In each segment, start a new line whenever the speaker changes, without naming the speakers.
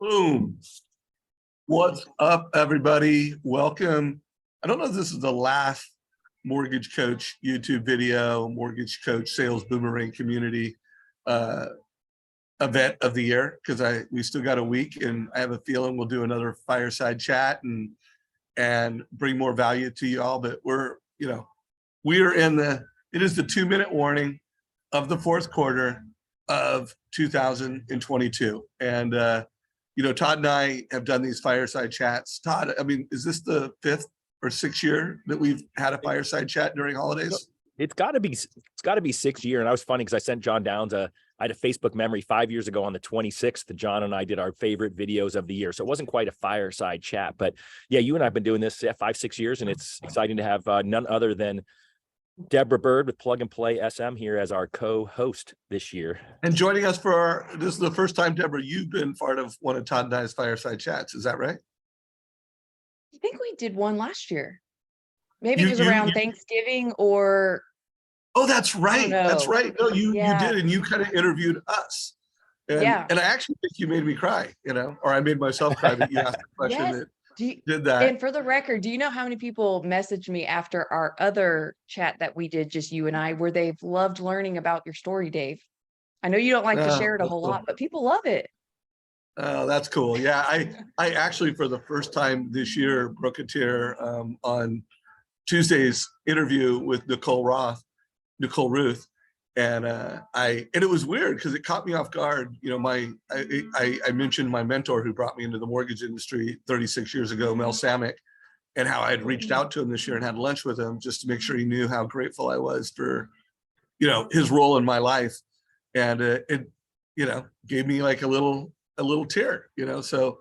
Boom. What's up, everybody? Welcome. I don't know if this is the last Mortgage Coach YouTube video, Mortgage Coach Sales Boomerang Community event of the year, because we still got a week, and I have a feeling we'll do another fireside chat and bring more value to you all. But it is the 2-minute warning of the fourth quarter of 2022. And Todd and I have done these fireside chats. Todd, I mean, is this the 5th or 6th year that we've had a fireside chat during holidays?
It's got to be 6th year. And I was funny because I sent John Downs I had a Facebook memory 5 years ago on the 26th that John and I did our favorite videos of the year. So it wasn't quite a fireside chat, but yeah, you and I have been doing this 5-6 years, and it's exciting to have none other than Deborah Byrd with Plug and Play SM here as our co-host this year. And
joining us for this is the first time, Deborah, you've been part of one of Todd and I's fireside chats. Is that right?
I think we did one last year. Maybe it was around Thanksgiving or.
Oh, that's right. That's right. No, you did, and you kind of interviewed us. And I actually think you made me cry, or I made myself cry that you asked the question.
Yes.
Did that.
And for the record, do you know how many people messaged me after our other chat that we did, just you and I, where they've loved learning about your story, Dave? I know you don't like to share it a whole lot, but people love it.
Oh, that's cool. Yeah, I actually, for the first time this year, broke a tear on Tuesday's interview with Nicole Ruth. And it was weird because it caught me off guard. I mentioned my mentor who brought me into the mortgage industry 36 years ago, Mel Samick, and how I had reached out to him this year and had lunch with him just to make sure he knew how grateful I was for, his role in my life. And it gave me like a little tear, So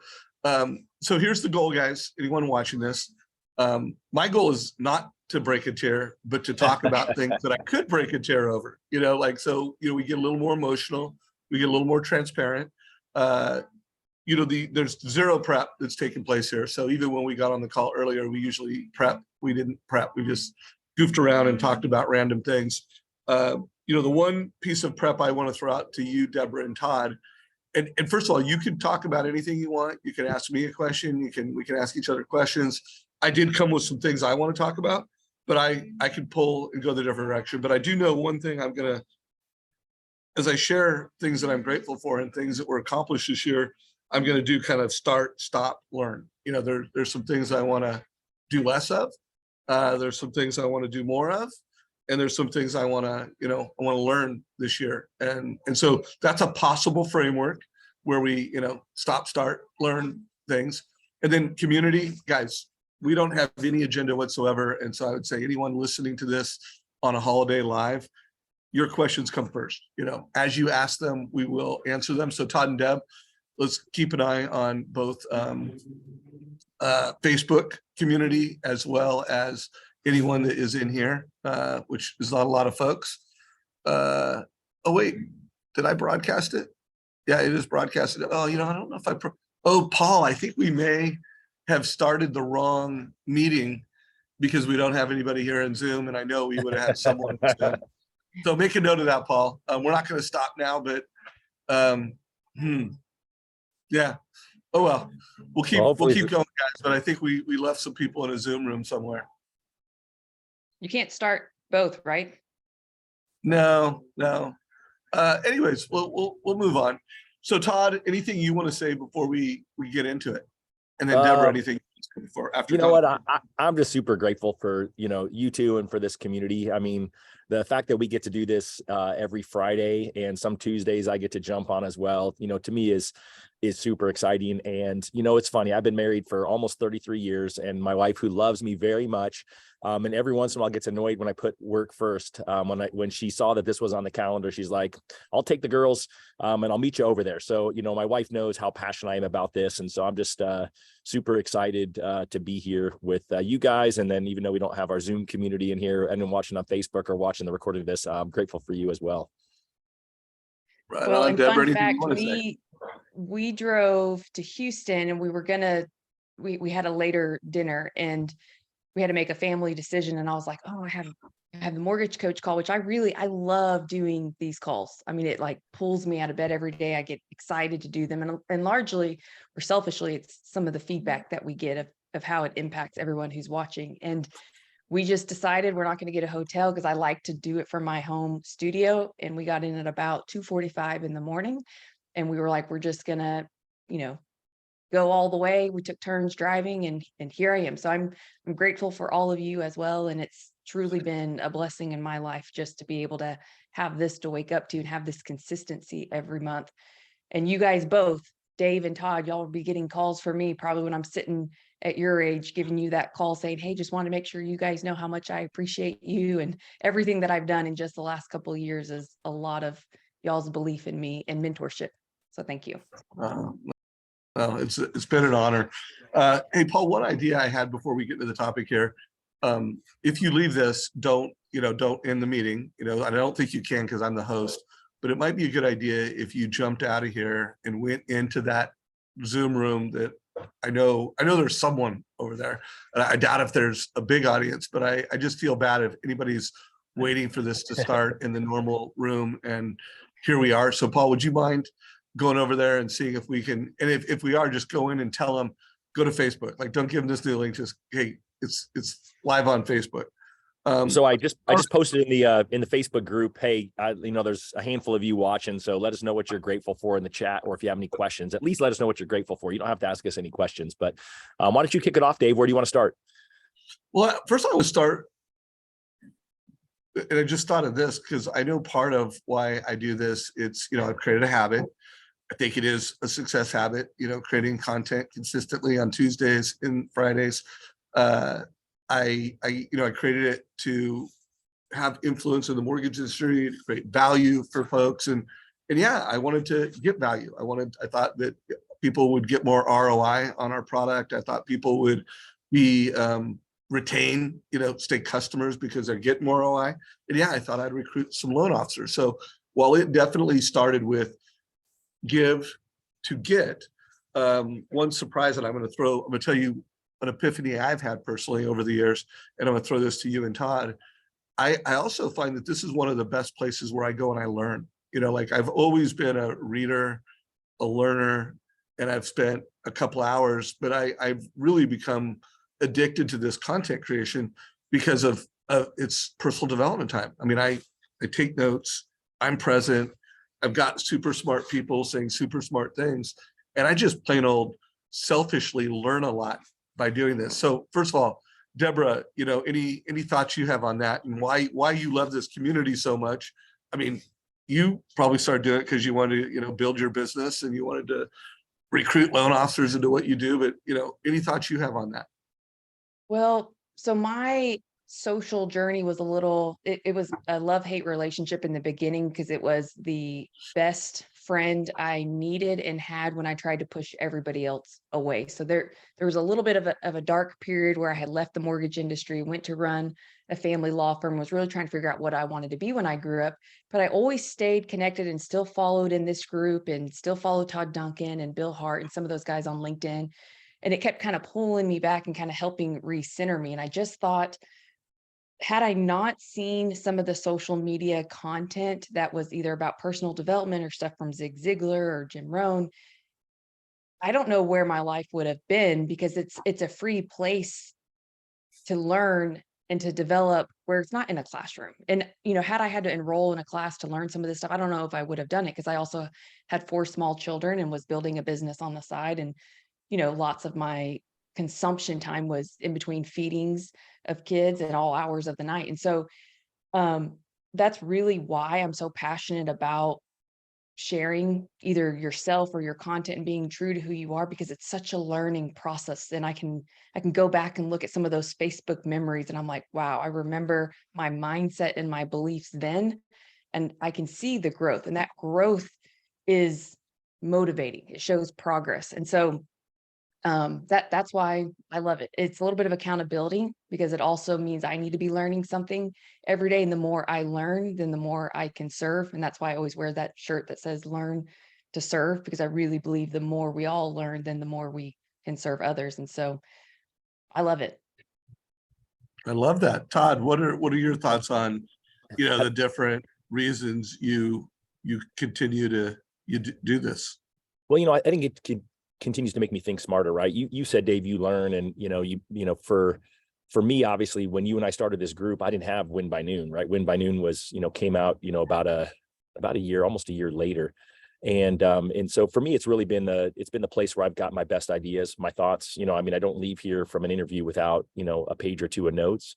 here's the goal, guys. Anyone watching this, my goal is not to break a tear, but to talk about things that I could break a tear over, we get a little more emotional, we get a little more transparent. There's zero prep that's taking place here. So even when we got on the call earlier, we usually prep. We didn't prep. We just goofed around and talked about random things. The one piece of prep I want to throw out to you, Deborah and Todd, and first of all, you can talk about anything you want. You can ask me a question. We can ask each other questions. I did come with some things I want to talk about, but I could pull and go the different direction. But I do know one thing as I share things that I'm grateful for and things that were accomplished this year, I'm going to do kind of start, stop, learn. There's some things I want to do less of. There's some things I want to do more of. And there's some things I want to learn this year. And so that's a possible framework where we, stop, start, learn things. And then community, guys, we don't have any agenda whatsoever. And so I would say anyone listening to this on a holiday live, your questions come first. As you ask them, we will answer them. So Todd and Deb, let's keep an eye on both Facebook community as well as anyone that is in here, which is not a lot of folks. Oh, wait, did I broadcast it? Yeah, it is broadcasted. Oh, I don't know if Paul, I think we may have started the wrong meeting because we don't have anybody here in Zoom, and I know we would have had someone. So make a note of that, Paul. We're not going to stop now, but yeah. Oh well, we'll keep going, guys. But I think we left some people in a Zoom room somewhere.
You can't start both, right?
No. Anyways, we'll move on. So Todd, anything you want to say before we get into it? And then Deborah, anything before after?
What? I'm just super grateful for you two and for this community. I mean, the fact that we get to do this every Friday and some Tuesdays I get to jump on as well, to me is super exciting. And it's funny, I've been married for almost 33 years, and my wife, who loves me very much, and every once in a while gets annoyed when I put work first. When she saw that this was on the calendar, she's like, I'll take the girls and I'll meet you over there. So my wife knows how passionate I am about this, and so I'm just super excited to be here with you guys. And then even though we don't have our Zoom community in here and then watching on Facebook or watching the recording of this, I'm grateful for you as well.
Right.
Well, and fun fact, we drove to Houston, and we had a later dinner, and we had to make a family decision. And I was like, oh, I have have the mortgage coach call, which I love doing these calls. I mean, it like pulls me out of bed every day. I get excited to do them. And largely or selfishly, it's some of the feedback that we get of how it impacts everyone who's watching. And we just decided we're not going to get a hotel because I like to do it from my home studio. And we got in at about 2:45 in the morning. And we were like, we're just gonna, go all the way. We took turns driving and here I am. So I'm grateful for all of you as well. And it's truly been a blessing in my life just to be able to have this to wake up to and have this consistency every month. And you guys both, Dave and Todd, y'all will be getting calls from me probably when I'm sitting at your age, giving you that call saying, hey, just want to make sure you guys know how much I appreciate you and everything that I've done in just the last couple of years is a lot of y'all's belief in me and mentorship. So thank you.
Well, it's been an honor. Hey, Paul, one idea I had before we get into the topic here. If you leave this, don't end the meeting. I don't think you can because I'm the host, but it might be a good idea if you jumped out of here and went into that Zoom room that I know there's someone over there. And I doubt if there's a big audience, but I just feel bad if anybody's waiting for this to start in the normal room. And here we are. So Paul, would you mind going over there and seeing if we can, and if we are, just go in and tell them, go to Facebook. Like, don't give them this new link. Just, hey, it's live on Facebook.
So I just posted in the Facebook group, hey, there's a handful of you watching, so let us know what you're grateful for in the chat, or if you have any questions, at least let us know what you're grateful for. You don't have to ask us any questions, but why don't you kick it off, Dave? Where do you want to start?
Well, first I would start, and I just thought of this because I know part of why I do this, it's, I've created a habit. I think it is a success habit, creating content consistently on Tuesdays and Fridays. I created it to have influence in the mortgage industry, to create value for folks. And yeah, I wanted to get value. I thought that people would get more ROI on our product. I thought people would be, retain, stay customers because they're getting more ROI. And yeah, I thought I'd recruit some loan officers. So while it definitely started with give to get, one surprise that I'm going to tell you an epiphany I've had personally over the years, and I'm going to throw this to you and Todd. I also find that this is one of the best places where I go and I learn. Like I've always been a reader, a learner, and I've spent a couple hours, but I've really become addicted to this content creation because of its personal development time. I mean, I take notes, I'm present, I've got super smart people saying super smart things, and I just plain old selfishly learn a lot by doing this. So first of all, Deborah, any thoughts you have on that and why you love this community so much? I mean, you probably started doing it because you wanted to, build your business and you wanted to recruit loan officers into what you do, but any thoughts you have on that?
Well, so my social journey was it was a love-hate relationship in the beginning because it was the best friend I needed and had when I tried to push everybody else away. So there was a little bit of a dark period where I had left the mortgage industry, went to run a family law firm, was really trying to figure out what I wanted to be when I grew up. But I always stayed connected and still followed in this group and still followed Todd Duncan and Bill Hart and some of those guys on LinkedIn. And it kept kind of pulling me back and kind of helping recenter me. And I just thought, had I not seen some of the social media content that was either about personal development or stuff from Zig Ziglar or Jim Rohn, I don't know where my life would have been, because it's a free place to learn and to develop where it's not in a classroom. And, had I had to enroll in a class to learn some of this stuff, I don't know if I would have done it, because I also had 4 small children and was building a business on the side. And, lots of my consumption time was in between feedings of kids at all hours of the night. And so that's really why I'm so passionate about sharing either yourself or your content and being true to who you are, because it's such a learning process. And I can go back and look at some of those Facebook memories and I'm like, wow, I remember my mindset and my beliefs then, and I can see the growth, and that growth is motivating. It shows progress. And so that's why I love it. It's a little bit of accountability, because it also means I need to be learning something every day. And the more I learn, then the more I can serve. And that's why I always wear that shirt that says learn to serve, because I really believe the more we all learn, then the more we can serve others. And so I love it.
I love that. Todd, what are your thoughts on, the different reasons you continue to do this?
Well, I think it continues to make me think smarter, right? You said, Dave, you learn, and for me, obviously, when you and I started this group, I didn't have Win by Noon, right? Win by Noon was, came out, about a year, almost a year later. And so for me, it's really been the place where I've got my best ideas, my thoughts. I don't leave here from an interview without, a page or two of notes.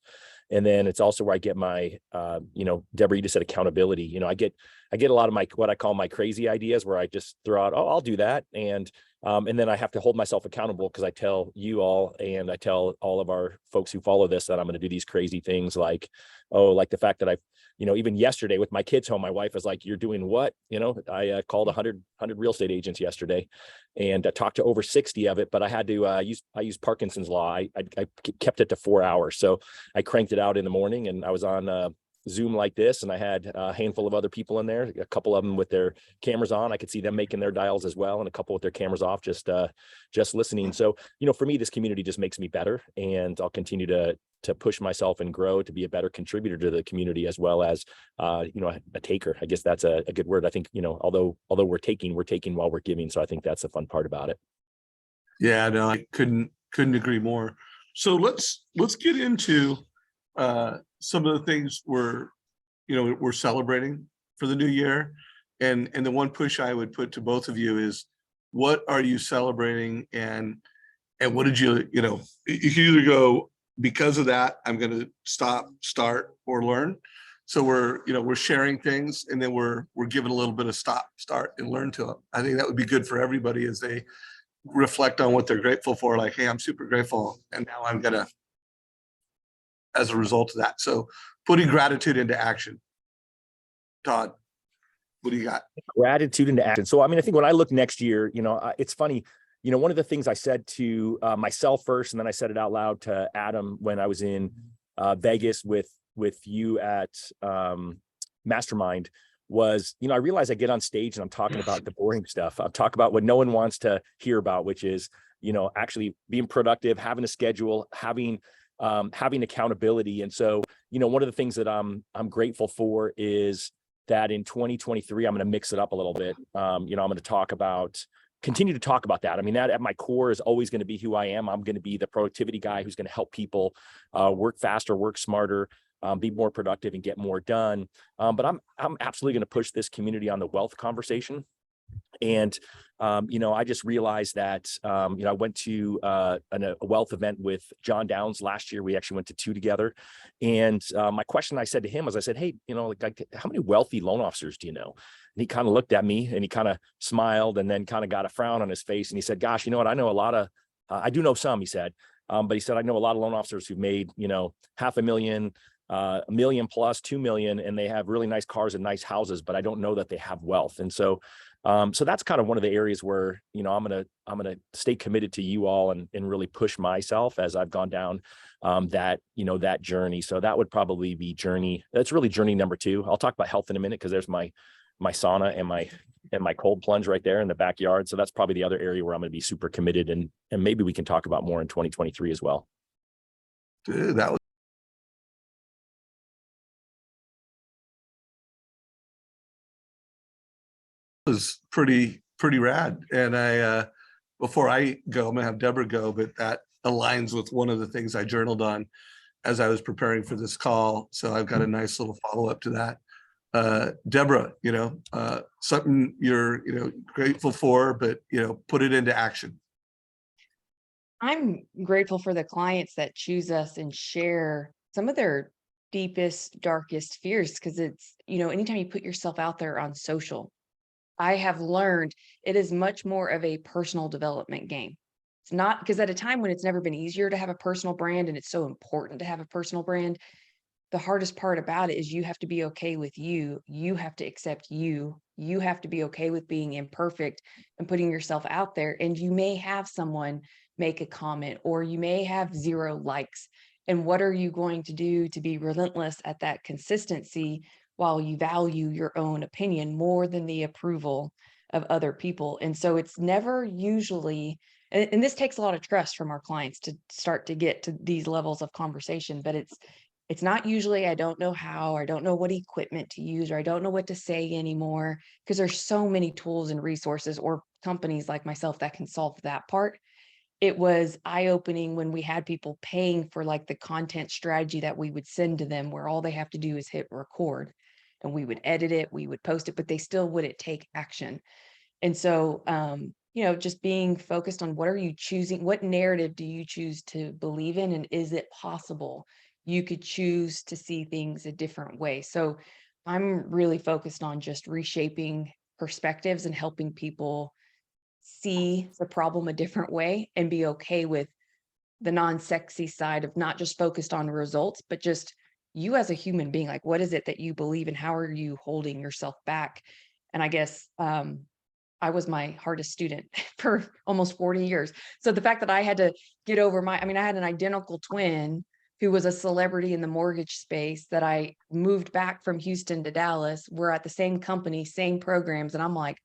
And then it's also where I get my, Deborah, you just said accountability. I get a lot of what I call my crazy ideas, where I just throw out, oh, I'll do that. And then I have to hold myself accountable, because I tell you all, and I tell all of our folks who follow this, that I'm going to do these crazy things, like the fact that even yesterday with my kids home, my wife was like, "You're doing what?" I called 100 real estate agents yesterday, and talked to over 60 of it, but I had to use Parkinson's law. I kept it to 4 hours. So I cranked it out in the morning, and I was on Zoom like this, and I had a handful of other people in there, a couple of them with their cameras on. I could see them making their dials as well, and a couple with their cameras off, just listening. So, for me, this community just makes me better, and I'll continue to push myself and grow to be a better contributor to the community, as well as, a taker. I guess that's a good word. I think, although we're taking while we're giving. So I think that's the fun part about it.
Yeah, no, I couldn't agree more. So let's get into some of the things we're celebrating for the new year. And the one push I would put to both of you is, what are you celebrating, and what did you can either go, because of that, I'm going to stop, start, or learn. So we're sharing things, and then we're giving a little bit of stop, start, and learn to them. I think that would be good for everybody as they reflect on what they're grateful for. Like, hey, I'm super grateful, and now I'm gonna, as a result of that. So putting gratitude into action. Todd, what do you got?
Gratitude into action. So, I think when I look next year, it's funny, one of the things I said to myself first, and then I said it out loud to Adam when I was in Vegas with you at Mastermind, was, I realized I get on stage and I'm talking about the boring stuff. I'm talking about what no one wants to hear about, which is, actually being productive, having a schedule, having accountability. And so, one of the things that I'm grateful for is that in 2023, I'm going to mix it up a little bit. I'm going to continue to talk about that. That at my core is always going to be who I am. I'm going to be the productivity guy who's going to help people work faster, work smarter, be more productive, and get more done. But I'm absolutely going to push this community on the wealth conversation. And, I just realized that, I went to a wealth event with John Downs last year. We actually went to 2 together. And my question I said to him was, I said, hey, how many wealthy loan officers do you know? And he kind of looked at me, and he kind of smiled, and then kind of got a frown on his face. And he said, gosh, I know a lot of, I do know some, he said, but he said, I know a lot of loan officers who've made, $500,000, $1 million plus, 2 million, and they have really nice cars and nice houses, but I don't know that they have wealth. And so, so that's kind of one of the areas where, I'm gonna stay committed to you all, and really push myself as I've gone down that journey. So that would probably be that's really journey number 2. I'll talk about health in a minute, because there's my sauna and my cold plunge right there in the backyard. So that's probably the other area where I'm going to be super committed, and maybe we can talk about more in 2023 as well.
Dude, that was pretty rad. And before I go, I'm gonna have Deborah go, but that aligns with one of the things I journaled on as I was preparing for this call. So I've got a nice little follow-up to that. Deborah, something you're grateful for, but put it into action.
I'm grateful for the clients that choose us and share some of their deepest, darkest fears, because it's, anytime you put yourself out there on social, I have learned it is much more of a personal development game. It's not, because at a time when it's never been easier to have a personal brand, and it's so important to have a personal brand, the hardest part about it is you have to be okay with you. You have to accept you. You have to be okay with being imperfect and putting yourself out there. And you may have someone make a comment, or you may have 0 likes. And what are you going to do to be relentless at that consistency, while you value your own opinion more than the approval of other people. And so it's never usually, and this takes a lot of trust from our clients to start to get to these levels of conversation, but it's not usually, I don't know how, or I don't know what equipment to use, or I don't know what to say anymore, because there's so many tools and resources or companies like myself that can solve that part. It was eye-opening when we had people paying for like the content strategy that we would send to them, where all they have to do is hit record, and we would edit it, we would post it, but they still wouldn't take action. And so, just being focused on what are you choosing, what narrative do you choose to believe in, and is it possible you could choose to see things a different way? So I'm really focused on just reshaping perspectives and helping people see the problem a different way and be okay with the non-sexy side of not just focused on results, but just you as a human being. Like, what is it that you believe and how are you holding yourself back? And I guess I was my hardest student for almost 40 years. So the fact that I had to get over I had an identical twin who was a celebrity in the mortgage space, that I moved back from Houston to Dallas. We're at the same company, same programs. And I'm like,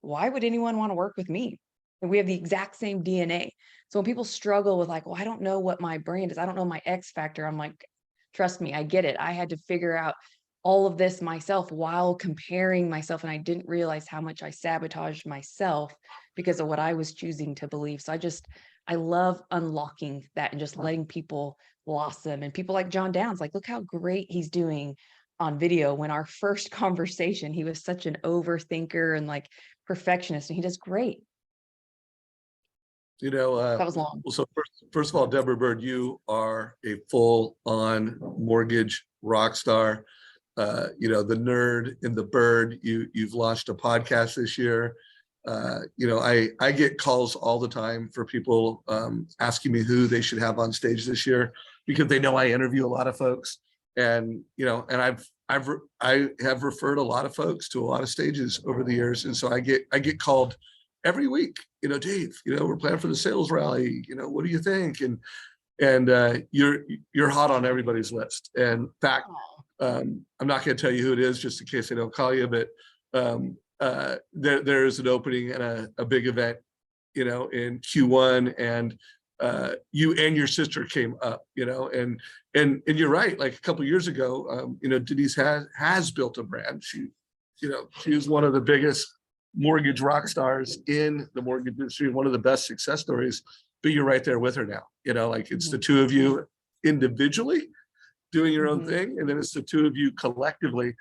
why would anyone want to work with me? And we have the exact same DNA. So when people struggle with like, well, I don't know what my brand is, I don't know my X factor, I'm like, trust me, I get it. I had to figure out all of this myself while comparing myself. And I didn't realize how much I sabotaged myself because of what I was choosing to believe. So I love unlocking that and just letting people blossom. And people like John Downs, like, look how great he's doing on video. When our first conversation, he was such an overthinker and like perfectionist, and he does great. That was long.
Well, so first of all, Deborah Byrd, you are a full-on mortgage rock star. The nerd in the bird. You've launched a podcast this year. I get calls all the time for people asking me who they should have on stage this year, because they know I interview a lot of folks, and I have referred a lot of folks to a lot of stages over the years, and so I get called every week. Dave, we're planning for the sales rally. What do you think? And you're hot on everybody's list. And in fact, I'm not going to tell you who it is, just in case I don't call you, but there is an opening and a big event, in Q1, and you and your sister came up, and you're right. Like a couple of years ago, Denise has built a brand. She was one of the biggest mortgage rock stars in the mortgage industry, one of the best success stories. But you're right there with her now. Like it's the two of you individually doing your own thing, and then it's the two of you collectively.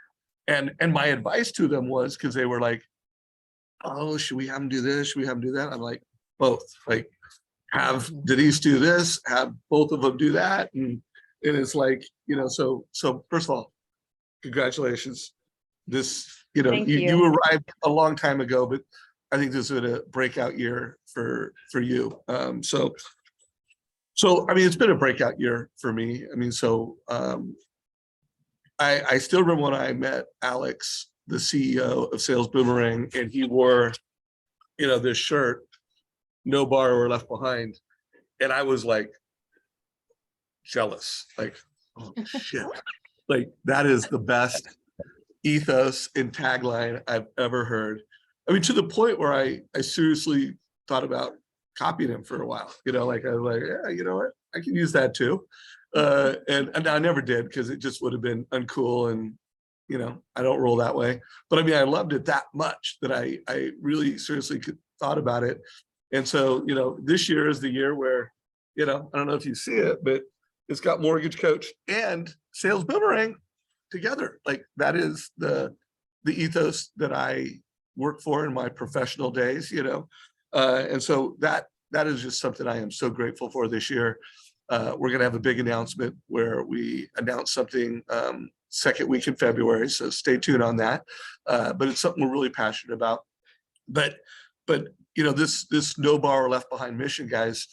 And my advice to them was, because they were like, oh, should we have them do this? Should we have them do that? I'm like, both. Like, have Denise do this, have both of them do that. And it's like, so first of all, congratulations. This, you arrived a long time ago, but I think this is a breakout year for you. So it's been a breakout year for me. I still remember when I met Alex, the CEO of Sales Boomerang, and he wore, this shirt, "No borrower left behind," and I was like jealous, like, oh shit, like that is the best ethos and tagline I've ever heard. To the point where I seriously thought about copying him for a while. Like I was like, yeah, you know what, I can use that too. And I never did, because it just would have been uncool, and I don't roll that way. But I loved it that much that I really seriously thought about it. And so this year is the year where I don't know if you see it, but it's got MortgageCoach and Sales Boomerang together. Like that is the ethos that I work for in my professional days. And so that is just something I am so grateful for this year. We're going to have a big announcement where we announce something second week in February. So stay tuned on that. But it's something we're really passionate about. But this no borrower left behind mission, guys,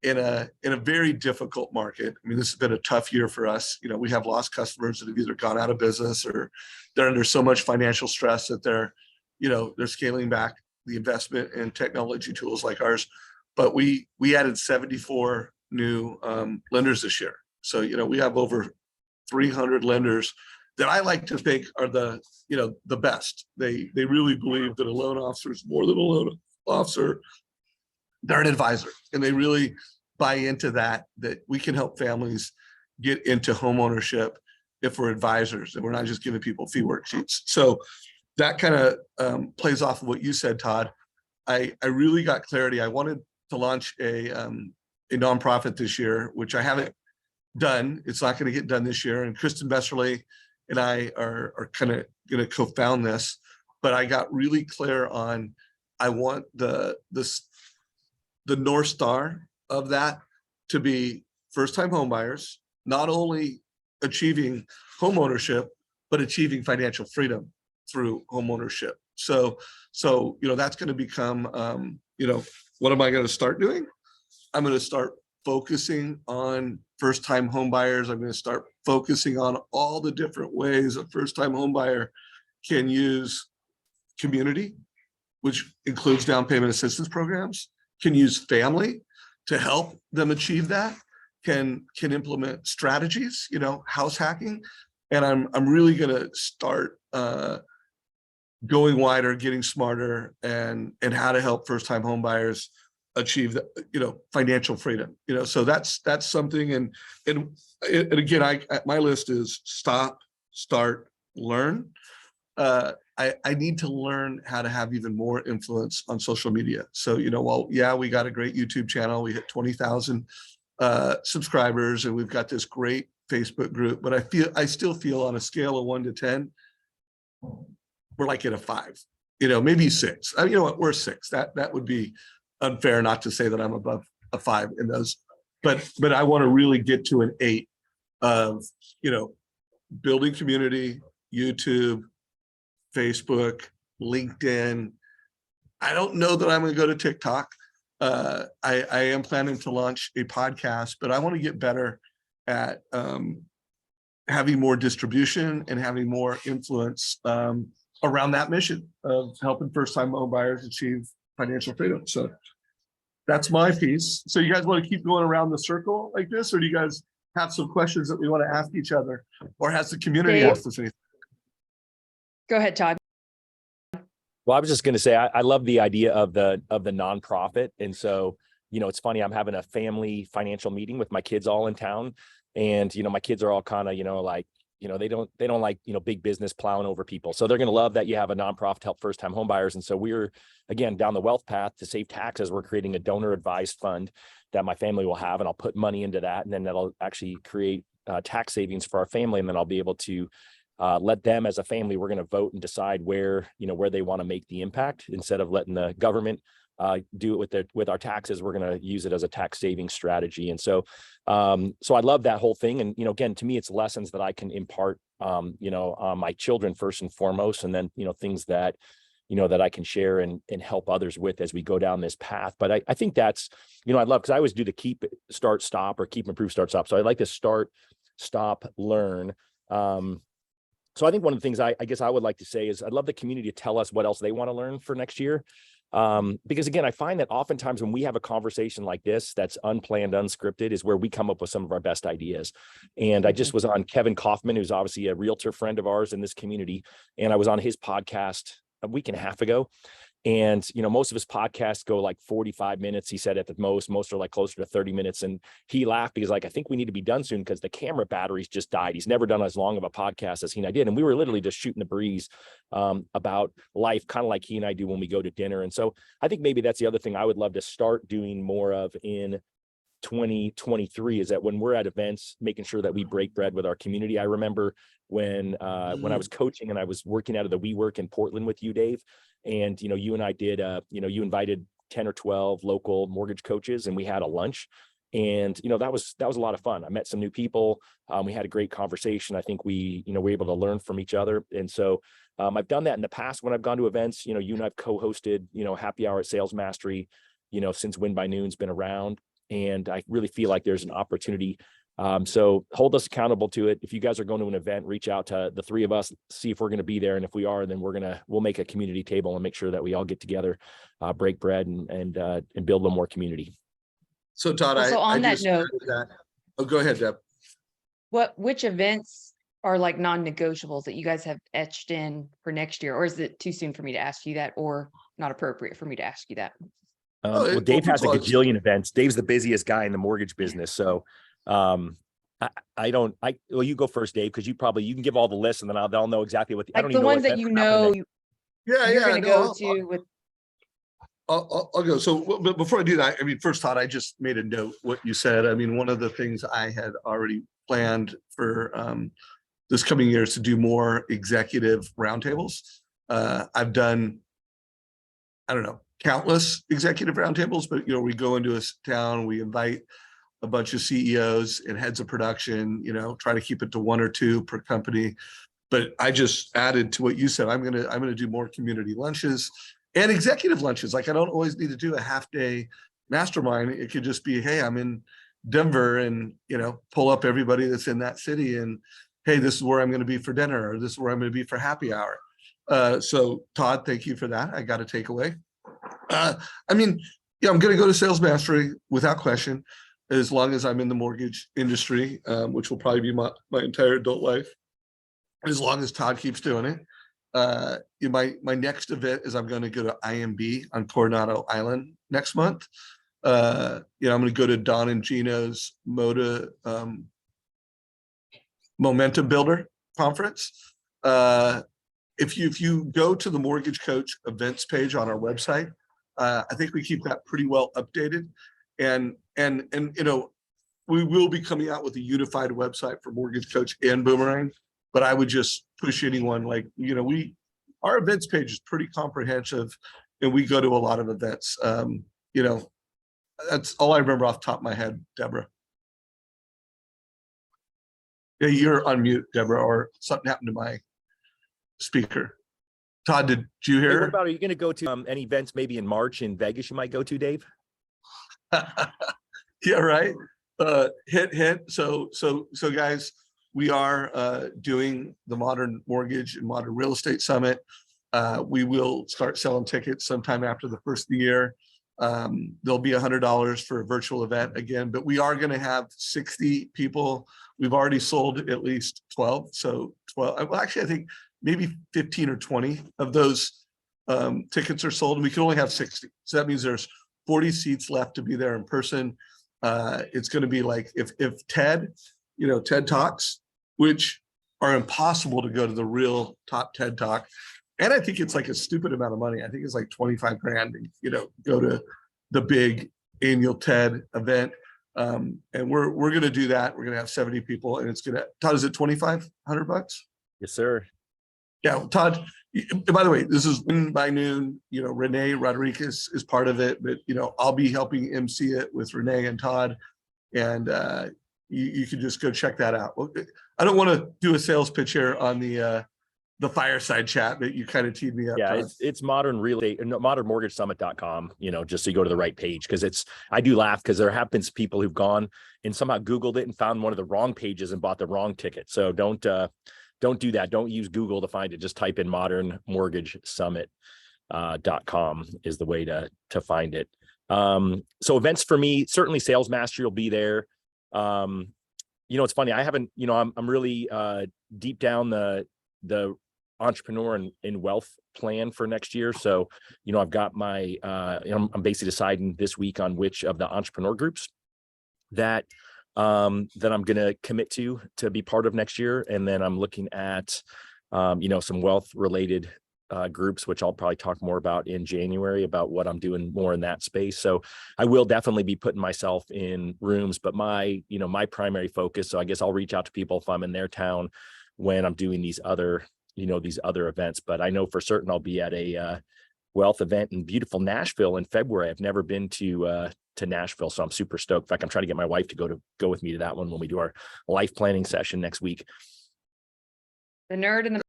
in a very difficult market. This has been a tough year for us. We have lost customers that have either gone out of business, or they're under so much financial stress that they're scaling back the investment in technology tools like ours. But we added 74 new lenders this year. So, we have over 300 lenders that I like to think are the, the best. They really believe that a loan officer is more than a loan officer. They're an advisor, and they really buy into that we can help families get into home ownership if we're advisors and we're not just giving people fee worksheets. So that kind of plays off of what you said, Todd. I really got clarity. I wanted to launch a nonprofit this year, which I haven't done. It's not going to get done this year. And Kristen Besserly and I are kind of going to co-found this, but I got really clear on, I want the North Star of that to be first-time home buyers, not only achieving home ownership, but achieving financial freedom through home ownership. So that's going to become, what am I going to start doing? I'm going to start focusing on first-time home buyers. I'm going to start focusing on all the different ways a first-time home buyer can use community, which includes down payment assistance programs, can use family to help them achieve that, can implement strategies, house hacking. And I'm really going to start going wider, getting smarter, and how to help first-time home buyers achieve the, financial freedom. So that's something. And again, my list is stop, start, learn. I need to learn how to have even more influence on social media. So, we got a great YouTube channel. We hit 20,000 subscribers, and we've got this great Facebook group, but I still feel on a scale of 1 to 10, we're like at a 5, maybe 6. You know what, we're 6. That would be unfair not to say that I'm above a 5 in those, but I want to really get to an 8 of, building community, YouTube, Facebook, LinkedIn. I don't know that I'm going to go to TikTok. I am planning to launch a podcast, but I want to get better at having more distribution and having more influence around that mission of helping first-time home buyers achieve financial freedom. So that's my piece. So you guys want to keep going around the circle like this, or do you guys have some questions that we want to ask each other, or has the community asked us anything?
Go ahead, Todd.
Well, I was just going to say, I love the idea of the nonprofit. And so, it's funny, I'm having a family financial meeting with my kids all in town. And, my kids are all kind of, they don't like, big business plowing over people. So they're going to love that you have a nonprofit to help first-time home buyers. And so we're, again, down the wealth path to save taxes. We're creating a donor advised fund that my family will have, and I'll put money into that. And then that'll actually create tax savings for our family. And then I'll be able to let them as a family, we're going to vote and decide where they want to make the impact, instead of letting the government do it with our taxes. We're going to use it as a tax saving strategy. And so I love that whole thing. And, again, to me, it's lessons that I can impart, on my children first and foremost, and then, things that, that I can share and help others with as we go down this path. But I think that's, I love, because I always do the keep, start, stop, or keep, improve, start, stop. So I like to start, stop, learn. So I think one of the things I guess I would like to say is I'd love the community to tell us what else they want to learn for next year. Because again, I find that oftentimes when we have a conversation like this, that's unplanned, unscripted, is where we come up with some of our best ideas. And I just was on Kevin Kaufman, who's obviously a realtor friend of ours in this community. And I was on his podcast a week and a half ago. And, most of his podcasts go like 45 minutes. He said at the most are like closer to 30 minutes. And he laughed because I think we need to be done soon because the camera batteries just died. He's never done as long of a podcast as he and I did. And we were literally just shooting the breeze about life, kind of like he and I do when we go to dinner. And so I think maybe that's the other thing I would love to start doing more of in 2023, is that when we're at events, making sure that we break bread with our community. I remember when I was coaching and I was working out of the WeWork in Portland with you, Dave. And, you and I did, you invited 10 or 12 local mortgage coaches, and we had a lunch. And, that was a lot of fun. I met some new people. We had a great conversation. I think we, were able to learn from each other. And so I've done that in the past when I've gone to events. You and I've co-hosted, happy hour at Sales Mastery, since Win by Noon's been around. And I really feel like there's an opportunity. So hold us accountable to it. If you guys are going to an event, reach out to the three of us, see if we're going to be there. And if we are, then we'll make a community table and make sure that we all get together, break bread and build a little more community.
So Todd,
on that note,
oh, go ahead, Deb.
which events are like non-negotiables that you guys have etched in for next year? Or is it too soon for me to ask you that, or not appropriate for me to ask you that?
Well, Dave has a gajillion events. Dave's the busiest guy in the mortgage business. So well, you go first, Dave, because you can give all the lists and then they'll know exactly what
Like the ones that you know you're going to go to with.
I'll go. So, but before I do that, I mean, first, Todd, I just made a note what you said. I mean, one of the things I had already planned for this coming year is to do more executive roundtables. I've done, I don't know, countless executive roundtables, but we go into a town, we invite a bunch of CEOs and heads of production, try to keep it to 1 or 2 per company. But I just added to what you said. I'm gonna do more community lunches and executive lunches. Like I don't always need to do a half-day mastermind. It could just be, hey, I'm in Denver, and pull up everybody that's in that city, and hey, this is where I'm going to be for dinner, or this is where I'm going to be for happy hour. So Todd, thank you for that. I got a takeaway. I mean, I'm going to go to sales mastery without question, as long as I'm in the mortgage industry, which will probably be my entire adult life, as long as Todd keeps doing it. My next event is I'm going to go to IMB on Coronado Island next month. I'm going to go to Don and Gino's Momentum Builder conference. If you go to the Mortgage Coach events page on our website, I think we keep that pretty well updated, and we will be coming out with a unified website for Mortgage Coach and Boomerang. But I would just push anyone, like, our events page is pretty comprehensive, and we go to a lot of events. That's all I remember off the top of my head, Deborah. Yeah, you're on mute, Deborah, or something happened to my speaker. Todd, did you hear?
Hey, what about, are you going to go to any events maybe in March in Vegas you might go to, Dave?
Yeah, right. Hint. So guys, we are doing the Modern Mortgage and Modern Real Estate Summit. We will start selling tickets sometime after the first of the year. There'll be $100 for a virtual event again, but we are going to have 60 people. We've already sold at least 12. So 12, well, actually, I think maybe 15 or 20 of those tickets are sold, and we can only have 60. So that means there's 40 seats left to be there in person. It's going to be like if TED Talks, which are impossible to go to the real top TED Talk. And I think it's like a stupid amount of money. I think it's like 25 grand to, go to the big annual TED event. And we're going to do that. We're going to have 70 people, and it's going to, Todd, is it $2,500?
Yes, sir.
Yeah, Todd, by the way, this is Win by Noon. Renee Rodriguez is part of it, but I'll be helping MC it with Renee and Todd. And you can just go check that out. Well, I don't want to do a sales pitch here on the fireside chat, but you kind of teed me up.
Yeah, it's modernmortgagesummit.com, just so you go to the right page. Because I do laugh because there have been people who've gone and somehow Googled it and found one of the wrong pages and bought the wrong ticket. So don't do that. Don't use Google to find it. Just type in modernmortgagesummit.com is the way to find it. So events for me, certainly Sales Mastery will be there. It's funny. I haven't, I'm really deep down the entrepreneur and wealth plan for next year. So, I've got my, I'm basically deciding this week on which of the entrepreneur groups that I'm going to commit to be part of next year. And then I'm looking at, some wealth related groups, which I'll probably talk more about in January about what I'm doing more in that space. So I will definitely be putting myself in rooms, but my primary focus. So I guess I'll reach out to people if I'm in their town when I'm doing these other events. But I know for certain I'll be at a wealth event in beautiful Nashville in February. I've never been to Nashville, so I'm super stoked. In fact, I'm trying to get my wife to go with me to that one when we do our life planning session next week.
The nerd and the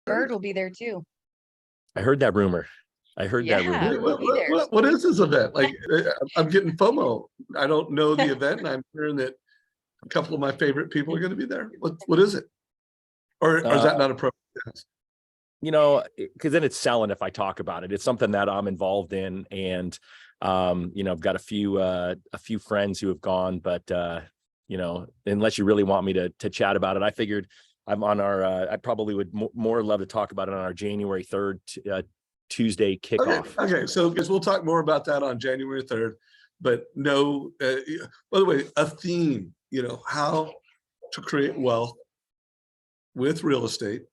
bird will be there too.
I heard that rumor. That rumor.
What is this event? Like, I'm getting FOMO. I don't know the event, and I'm hearing that a couple of my favorite people are going to be there. What is it? Or is that not appropriate?
Because then it's selling if I talk about it. It's something that I'm involved in, and I've got a few friends who have gone, but unless you really want me to chat about it, I figured I'm on our, I probably would more love to talk about it on our January 3rd Tuesday kickoff.
Okay. So because we'll talk more about that on January 3rd, but no, by the way, a theme, how to create wealth with real estate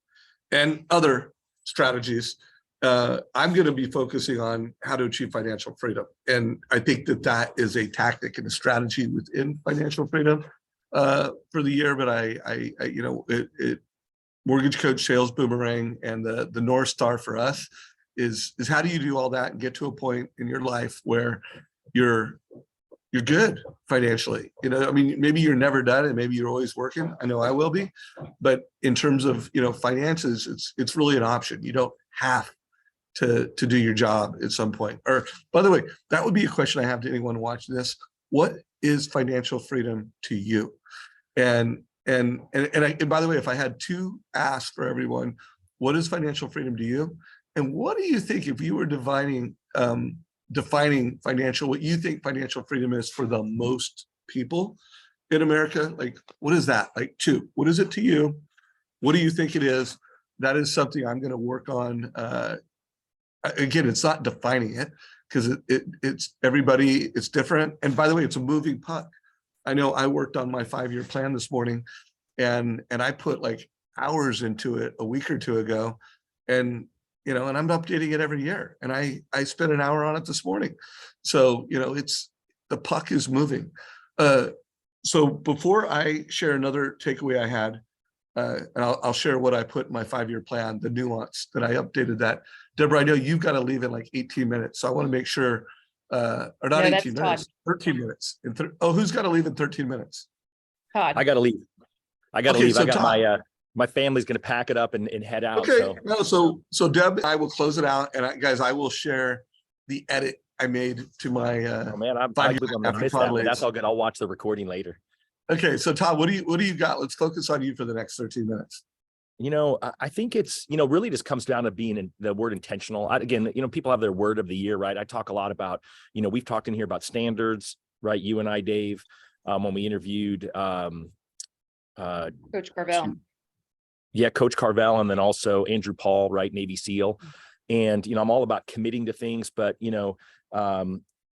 and other strategies. I'm going to be focusing on how to achieve financial freedom. And I think that is a tactic and a strategy within financial freedom for the year. But Mortgage Coach Sales Boomerang and the North Star for us is how do you do all that and get to a point in your life where you're good financially. Maybe you're never done and maybe you're always working. I know I will be, but in terms of, finances, it's really an option. You don't have to do your job at some point. Or by the way, that would be a question I have to anyone watching this. What is financial freedom to you? And by the way, if I had to ask for everyone, what is financial freedom to you? And what do you think if you were defining what you think financial freedom is for the most people in America? Like, what is that? Like, what is it to you? What do you think it is? That is something I'm going to work on. Again, it's not defining it because it's everybody, it's different. And by the way, it's a moving puck. I know I worked on my 5-year plan this morning and I put like hours into it a week or two ago. And I'm updating it every year. And I spent an hour on it this morning. So, the puck is moving. So before I share another takeaway I had, and I'll share what I put in my 5-year plan, the nuance that I updated that. Deborah, I know you've got to leave in like 18 minutes. So I want to make sure, or not 18 minutes, 13 minutes. Who's got to leave in 13 minutes?
Todd.
I got to leave.
So
I got
Todd,
my family's going to pack it up and head out.
Okay. So Deb, I will close it out. And guys, I will share the edit I made to my
oh man, I'm
gonna
miss that, but that's all good. I'll watch the recording later.
Okay. So Todd, what do you got? Let's focus on you for the next 13 minutes.
I think it's, really just comes down to being in the word intentional. Again, people have their word of the year, right? I talk a lot about, we've talked in here about standards, right? You and I, Dave, when we interviewed
Coach Carvel.
Yeah, Coach Carvel, and then also Andrew Paul, right? Navy SEAL. And, I'm all about committing to things, but,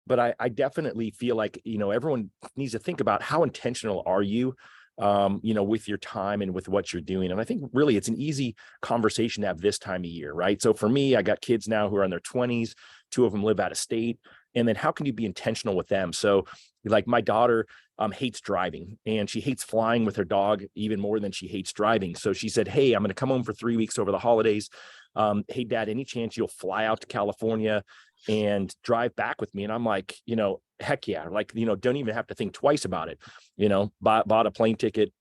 but I definitely feel like, everyone needs to think about how intentional are you, with your time and with what you're doing. And I think really it's an easy conversation to have this time of year, right? So for me, I got kids now who are in their 20s, 2 of them live out of state. And then how can you be intentional with them? So like my daughter hates driving and she hates flying with her dog even more than she hates driving. So she said, hey, I'm going to come home for 3 weeks over the holidays. Hey, Dad, any chance you'll fly out to California and drive back with me? And I'm like, heck yeah. Like, don't even have to think twice about it. Bought a plane ticket,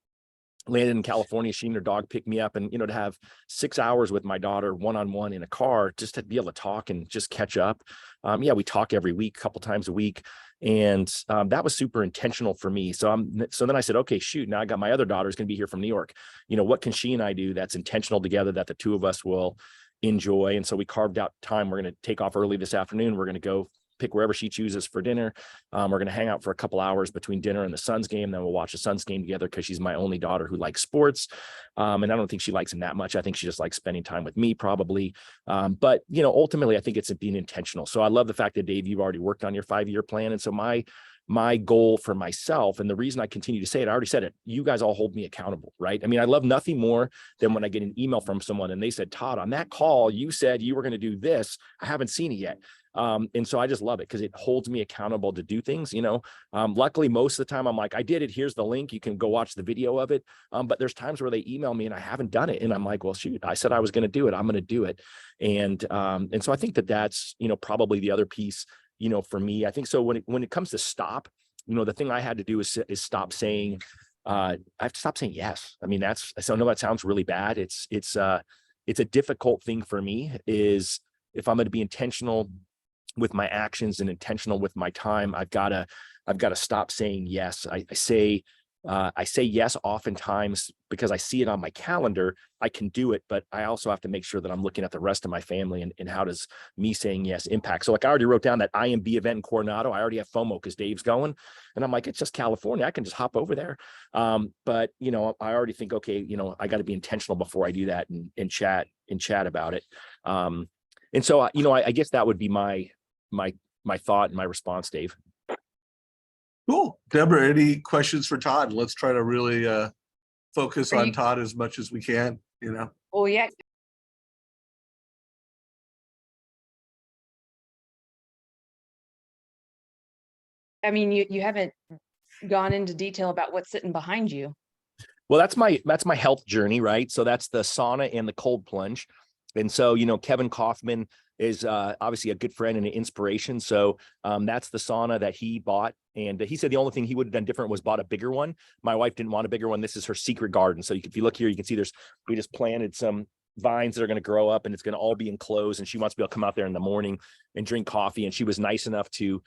landed in California. She and her dog picked me up, and, to have 6 hours with my daughter one-on-one in a car, just to be able to talk and just catch up. We talk every week, a couple times a week. And that was super intentional for me. So then I said, okay, shoot, now I got my other daughter's going to be here from New York. What can she and I do that's intentional together that the two of us will enjoy? And so we carved out time. We're going to take off early this afternoon. We're going to go pick wherever she chooses for dinner. We're going to hang out for a couple hours between dinner and the Suns game. Then we'll watch the Suns game together because she's my only daughter who likes sports. And I don't think she likes him that much. I think she just likes spending time with me probably. But, ultimately, I think it's being intentional. So I love the fact that, Dave, you've already worked on your 5-year plan. And so my goal for myself, and the reason I continue to say it, I already said it, you guys all hold me accountable, right? I mean, I love nothing more than when I get an email from someone and they said, Todd, on that call, you said you were going to do this. I haven't seen it yet. And so I just love it because it holds me accountable to do things, luckily, most of the time I'm like, I did it. Here's the link. You can go watch the video of it. But there's times where they email me and I haven't done it. And I'm like, well, shoot, I said I was going to do it. I'm going to do it. And so I think that's, probably the other piece, for me. I think so when it comes to stop, the thing I had to do is stop saying, I have to stop saying yes. I mean, so I know that sounds really bad. It's a difficult thing for me is if I'm going to be intentional with my actions and intentional with my time, I've got to stop saying yes. I say I say yes oftentimes because I see it on my calendar. I can do it, but I also have to make sure that I'm looking at the rest of my family and how does me saying yes impact. So like I already wrote down that IMB event in Coronado. I already have FOMO because Dave's going, and I'm like, it's just California. I can just hop over there. But you know, I already think, okay, you know, I got to be intentional before I do that and chat about it. And so, you know, I guess that would be my thought and my response, Dave.
Cool. Deborah, any questions for Todd? Let's try to really focus on Todd as much as we can, you know?
Oh, yeah. I mean, you haven't gone into detail about what's sitting behind you.
Well, that's my health journey, right? So that's the sauna and the cold plunge. And so, you know, Kevin Kaufman is obviously a good friend and an inspiration. So that's the sauna that he bought. And he said the only thing he would have done different was bought a bigger one. My wife didn't want a bigger one. This is her secret garden. So if you look here, you can see we just planted some vines that are going to grow up and it's going to all be enclosed. And she wants to be able to come out there in the morning and drink coffee. And she was nice enough to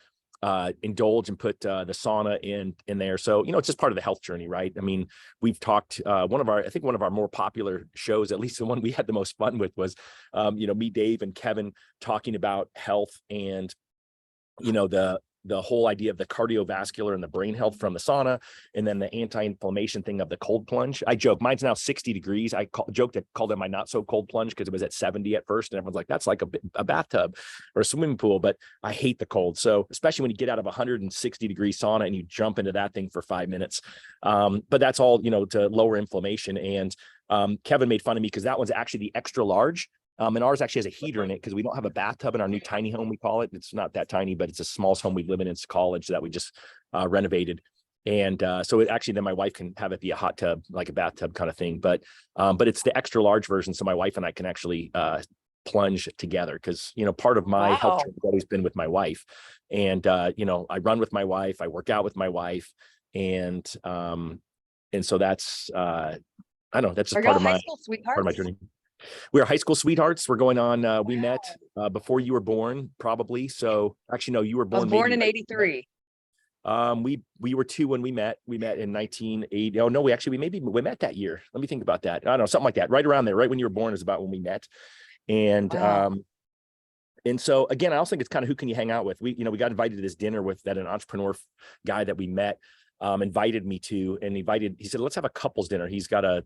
indulge and put the sauna in there. So, you know, it's just part of the health journey, right? I mean, we've talked, I think one of our more popular shows, at least the one we had the most fun with was, you know, me, Dave and Kevin talking about health and, you know, the whole idea of the cardiovascular and the brain health from the sauna, and then the anti-inflammation thing of the cold plunge. I joke, mine's now 60 degrees. I called it my not so cold plunge because it was at 70 at first. And everyone's like, that's like a bathtub or a swimming pool, but I hate the cold. So especially when you get out of 160 degree sauna and you jump into that thing for 5 minutes. But that's all, you know, to lower inflammation. And Kevin made fun of me because that one's actually the extra large. And ours actually has a heater in it because we don't have a bathtub in our new tiny home, we call it. It's not that tiny, but it's the smallest home we live in. It's college that we just renovated. And so it actually, then my wife can have it be a hot tub, like a bathtub kind of thing. But it's the extra large version. So my wife and I can actually plunge together because, you know, part of my health has always been with my wife. And, you know, I run with my wife, I work out with my wife. And so that's, I don't know, that's just part of my journey. We're high school sweethearts. We're going on, we met before you were born, probably. So actually, no, you were born.
I was born in 83.
We were 2 when we met. We met in 1980. Oh no, we met that year. Let me think about that. I don't know, something like that. Right around there, right when you were born is about when we met. And and so again, I also think it's kind of who can you hang out with. We got invited to this dinner with an entrepreneur guy that we met, invited me to, and he said, let's have a couples dinner. He's got a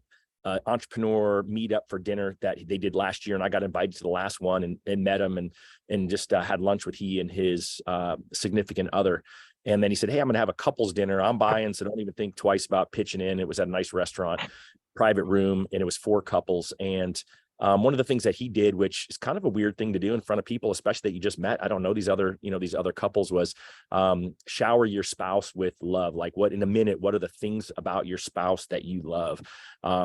entrepreneur meetup for dinner that they did last year. And I got invited to the last one and met him and just had lunch with he and his significant other. And then he said, hey, I'm going to have a couples dinner. I'm buying, so don't even think twice about pitching in. It was at a nice restaurant, private room, and it was 4 couples. And one of the things that he did, which is kind of a weird thing to do in front of people, especially that you just met, I don't know, these other couples, was shower your spouse with love. Like, what in a minute, what are the things about your spouse that you love?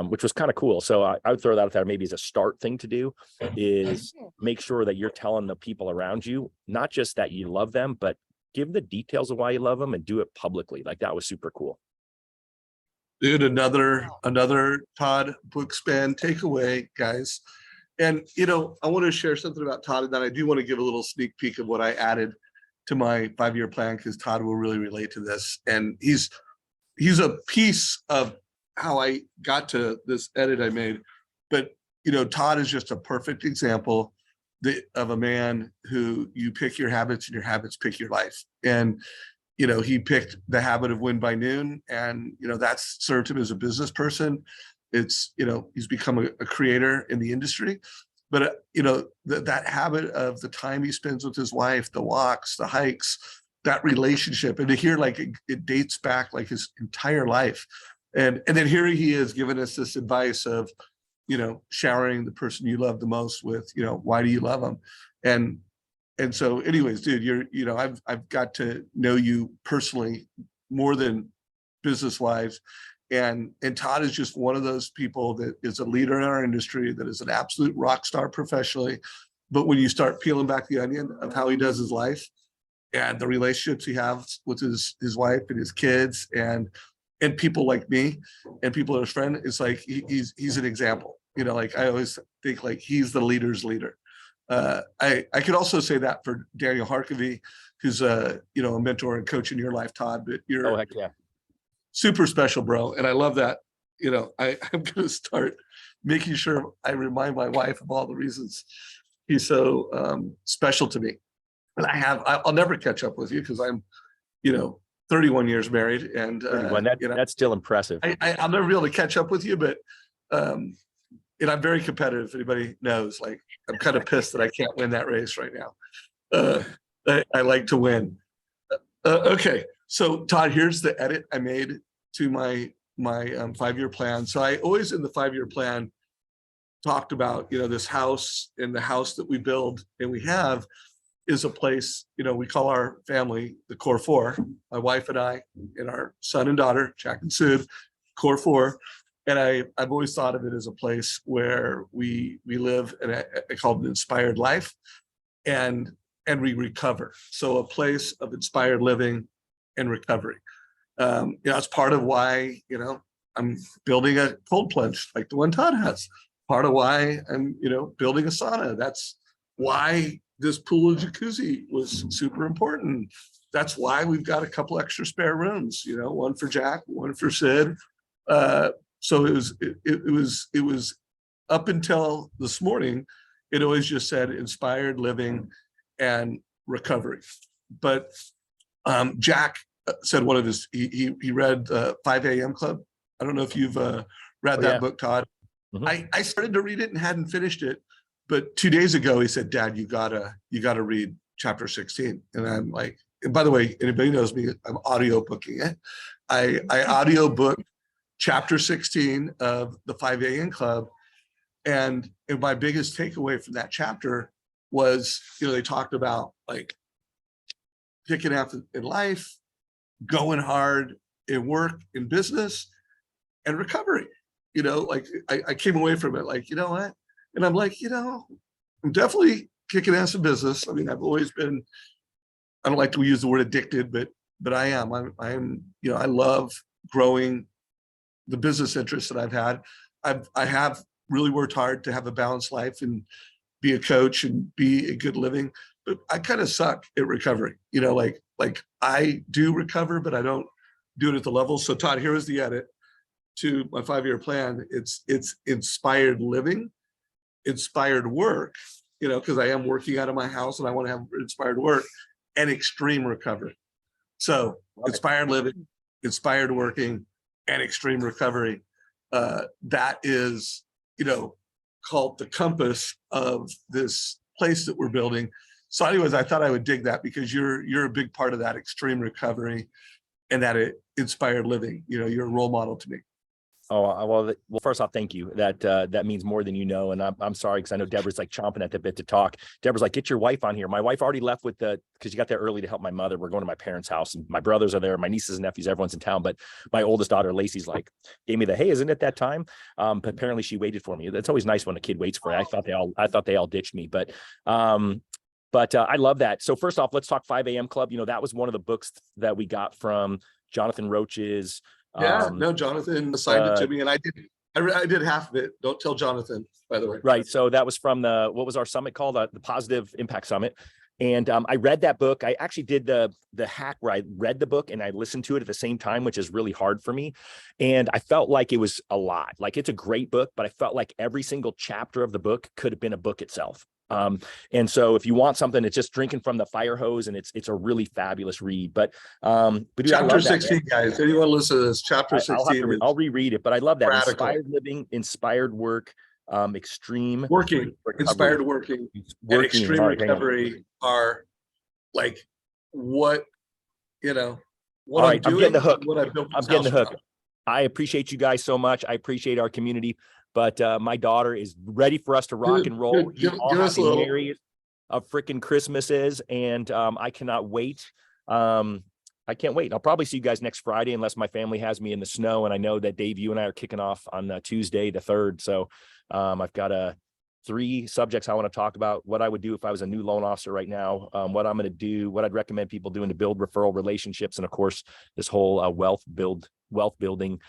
Which was kind of cool. So I would throw that out there maybe as a start thing to do, is make sure that you're telling the people around you, not just that you love them, but give the details of why you love them and do it publicly. Like, that was super cool.
Dude, another Todd Bookspan takeaway, guys. And, you know, I want to share something about Todd, and then I do want to give a little sneak peek of what I added to my 5-year plan, because Todd will really relate to this. And he's a piece of how I got to this edit I made. But, you know, Todd is just a perfect example of a man who you pick your habits and your habits pick your life. And you know, he picked the habit of win by noon, and, you know, that's served him as a business person. It's, you know, he's become a creator in the industry, but, you know, that habit of the time he spends with his wife, the walks, the hikes, that relationship, and to hear like it dates back like his entire life. And then here he is giving us this advice of, you know, showering the person you love the most with, you know, why do you love them? And so anyways, dude, you know, I've got to know you personally more than business wise. And Todd is just one of those people that is a leader in our industry, that is an absolute rock star professionally. But when you start peeling back the onion of how he does his life and the relationships he has with his wife and his kids and people like me and people that are his friend, it's like he's an example. You know, like I always think like he's the leader's leader. I could also say that for Daniel Harkavy, who's a mentor and coach in your life, Todd. But
oh, heck yeah.
super special, bro. And I love that. You know, I'm going to start making sure I remind my wife of all the reasons he's so special to me. And I'll never catch up with you because I'm, you know, 31 years married, and you know,
that's still impressive.
I'll never be able to catch up with you, but and I'm very competitive. If anybody knows, like, I'm kind of pissed that I can't win that race right now. I like to win. Okay, so Todd, here's the edit I made to my 5-year plan. So I always in the 5-year plan talked about, you know, this house, and the house that we build and we have is a place, you know, we call our family the core four, my wife and I, and our son and daughter, Jack and Sid, core four. And I've always thought of it as a place where we live, and I call it an inspired life, and we recover. So a place of inspired living and recovery. You know, that's part of why, you know, I'm building a cold plunge like the one Todd has. Part of why I'm, you know, building a sauna. That's why this pool and jacuzzi was super important. That's why we've got a couple extra spare rooms, you know, one for Jack, one for Sid. So it was up until this morning, it always just said inspired living and recovery. But Jack said one of his, he read 5 a.m. Club. I don't know if you've read that book, Todd. Mm-hmm. I started to read it and hadn't finished it, but 2 days ago he said, "Dad, you gotta read chapter 16." And I'm like, and by the way, anybody knows me, I'm audio booking it. I audio booked chapter 16 of the 5 a.m. Club, and my biggest takeaway from that chapter was, you know, they talked about like kicking out in life, going hard in work, in business, and recovery. You know, like I came away from it like, you know what? And I'm like, you know, I'm definitely kicking ass in business. I mean, I've always been, I don't like to use the word addicted, but I am. I'm, you know, I love growing the business interests that I've had. I have really worked hard to have a balanced life and be a coach and be a good living, but I kind of suck at recovery. You know, like I do recover, but I don't do it at the level. So Todd, here is the edit to my 5-year plan. It's inspired living, inspired work, you know, because I am working out of my house and I want to have inspired work, and extreme recovery. So inspired living, inspired working, and extreme recovery. That is, you know, called the compass of this place that we're building. So anyways, I thought I would dig that because you're a big part of that extreme recovery and that inspired living. You know, you're a role model to me.
Oh, well, first off, thank you. That means more than you know. And I'm sorry, because I know Deborah's like chomping at the bit to talk. Deborah's like, get your wife on here. My wife already left because she got there early to help my mother. We're going to my parents' house, and my brothers are there, my nieces and nephews, everyone's in town. But my oldest daughter, Lacey's like, gave me the, hey, isn't it that time? But apparently she waited for me. That's always nice when a kid waits for you. I thought they all ditched me, but I love that. So first off, let's talk 5 a.m. Club. You know, that was one of the books that we got from Jonathan Roach's.
No, Jonathan assigned it to me, and I did half of it. Don't tell Jonathan, by the way.
Right. So that was from what was our summit called? The Positive Impact Summit. And I read that book. I actually did the hack where I read the book and I listened to it at the same time, which is really hard for me. And I felt like it was a lot. Like, it's a great book, but I felt like every single chapter of the book could have been a book itself. And so if you want something, it's just drinking from the fire hose, and it's a really fabulous read. But dude,
chapter 16, guys, anyone listen to this? Chapter 16.
I'll reread it, but I love that.
Radical.
Inspired living, inspired work, extreme
working, recovery, inspired working, and extreme recovery are like what, you know, what I'm doing.
I'm getting the hook.
What I built.
I'm getting the hook. I appreciate you guys so much. I appreciate our community. But my daughter is ready for us to rock and roll.
Give us a little.
Merry of freaking Christmas is, and I cannot wait. I can't wait. I'll probably see you guys next Friday, unless my family has me in the snow. And I know that Dave, you and I are kicking off on Tuesday, the 3rd. So I've got 3 subjects I want to talk about: what I would do if I was a new loan officer right now, what I'm going to do, what I'd recommend people doing to build referral relationships, and of course, this whole wealth building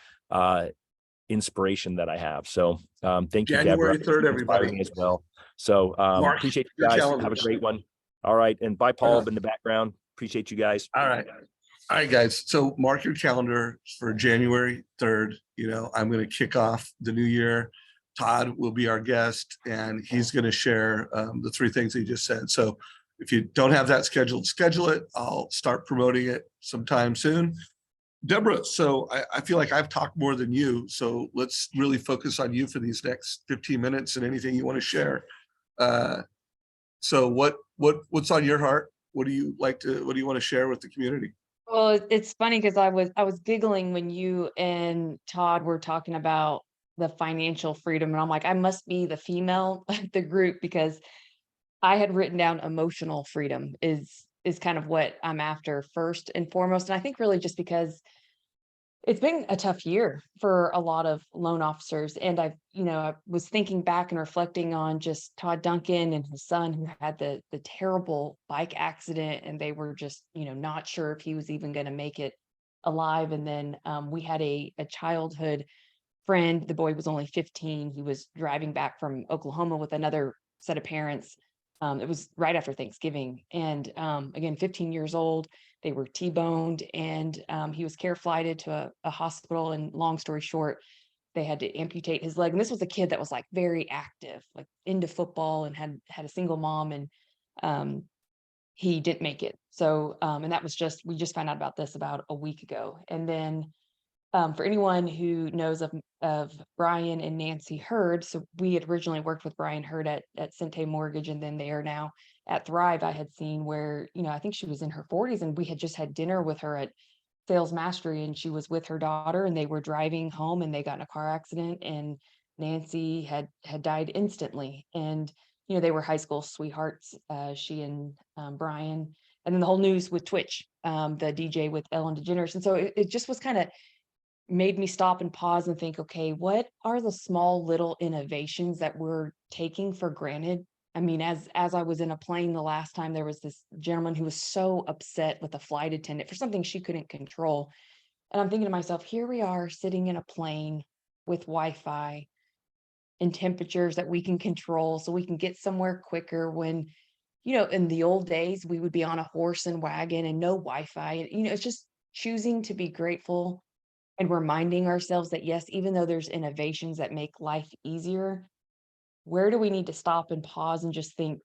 inspiration that I have. So thank you,
January
Deborah,
3rd, everybody,
as well. So appreciate you guys. Have a great one. All right, and bye, Paul, in the background. Appreciate you guys.
All right. All right, guys. So mark your calendar for January 3rd. I'm going to kick off the new year. Todd will be our guest, and he's going to share the three things he just said. So if you don't have that scheduled, schedule it. I'll start promoting it sometime soon. Deborah, so I feel like I've talked more than you. So let's really focus on you for these next 15 minutes and anything you want to share. So what's on your heart? What do you want to share with the community?
Well, it's funny because I was giggling when you and Todd were talking about the financial freedom, and I'm like, I must be the female of the group because I had written down emotional freedom is kind of what I'm after first and foremost. And I think really just because it's been a tough year for a lot of loan officers. And I was thinking back and reflecting on just Todd Duncan and his son who had the terrible bike accident, and they were just, not sure if he was even going to make it alive. And then we had a childhood friend. The boy was only 15. He was driving back from Oklahoma with another set of parents. It was right after Thanksgiving. And again, 15 years old, they were T-boned, and he was care flighted to a hospital. And long story short, they had to amputate his leg. And this was a kid that was like very active, like into football, and had a single mom, and he didn't make it. So, and that was we just found out about this about a week ago. And then for anyone who knows of Brian and Nancy Hurd, so we had originally worked with Brian Hurd at Cente Mortgage, and then they are now at Thrive. I had seen where, I think she was in her 40s, and we had just had dinner with her at Sales Mastery, and she was with her daughter, and they were driving home, and they got in a car accident, and Nancy had died instantly. And, they were high school sweethearts, she and Brian. And then the whole news with Twitch, the DJ with Ellen DeGeneres. And so it just was kind of made me stop and pause and think, okay, what are the small little innovations that we're taking for granted? I mean, as I was in a plane the last time, there was this gentleman who was so upset with a flight attendant for something she couldn't control. And I'm thinking to myself, here we are sitting in a plane with Wi-Fi and temperatures that we can control so we can get somewhere quicker when, in the old days, we would be on a horse and wagon and no Wi-Fi. It's just choosing to be grateful and reminding ourselves that, yes, even though there's innovations that make life easier, where do we need to stop and pause and just think,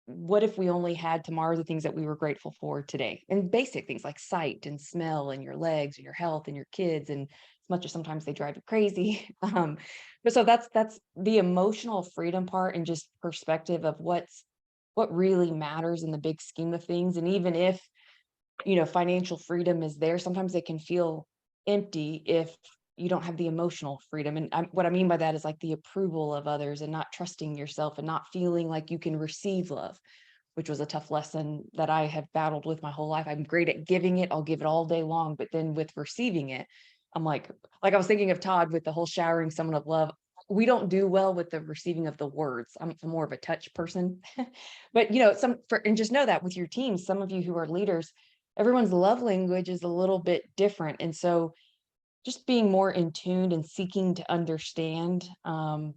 what if we only had tomorrow the things that we were grateful for today? And basic things like sight and smell and your legs and your health and your kids. And as much as sometimes they drive you crazy. But so that's the emotional freedom part, and just perspective of what really matters in the big scheme of things. And even if, financial freedom is there, sometimes it can feel empty if you don't have the emotional freedom. And what I mean by that is like the approval of others, and not trusting yourself, and not feeling like you can receive love, which was a tough lesson that I have battled with my whole life. I'm great at giving it. I'll give it all day long. But then with receiving it, I'm like I was thinking of Todd with the whole showering someone of love. We don't do well with the receiving of the words. I'm more of a touch person, but and just know that with your team, some of you who are leaders, everyone's love language is a little bit different. And so just being more in tune and seeking to understand, I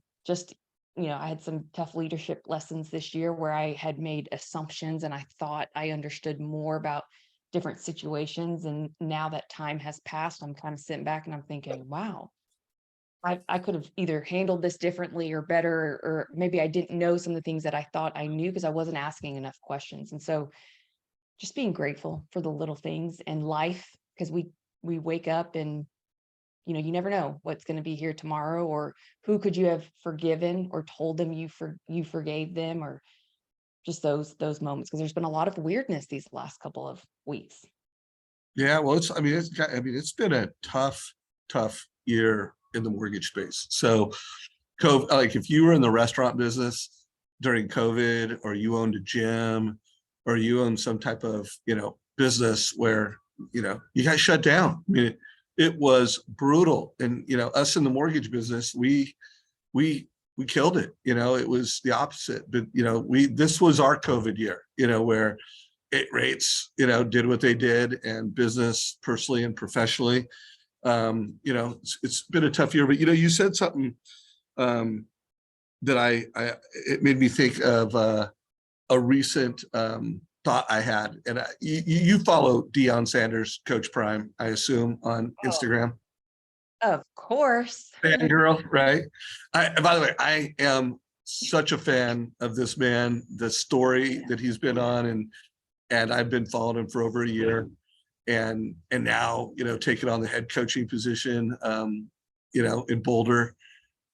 had some tough leadership lessons this year where I had made assumptions and I thought I understood more about different situations. And now that time has passed, I'm kind of sitting back and I'm thinking, wow, I could have either handled this differently or better, or maybe I didn't know some of the things that I thought I knew because I wasn't asking enough questions. And so just being grateful for the little things in life, because we wake up and you never know what's going to be here tomorrow, or who could you have forgiven or told them you forgave them, or just those moments, because there's been a lot of weirdness these last couple of weeks.
Yeah, well, it's been a tough year in the mortgage space. So COVID, like if you were in the restaurant business during COVID, or you owned a gym, or you owned some type of, business where, you got shut down. I mean, it was brutal. And, us in the mortgage business, we killed it. It was the opposite. But, this was our COVID year, where rates, did what they did, and business personally and professionally. It's been a tough year, but, you said something that it made me think of a recent thought I had. And you follow Deion Sanders, Coach Prime, I assume, on Instagram.
Of course.
Fangirl, right? By the way, I am such a fan of this man, the story that he's been on, and I've been following him for over a year, and now, you know, taking on the head coaching position, you know, in Boulder,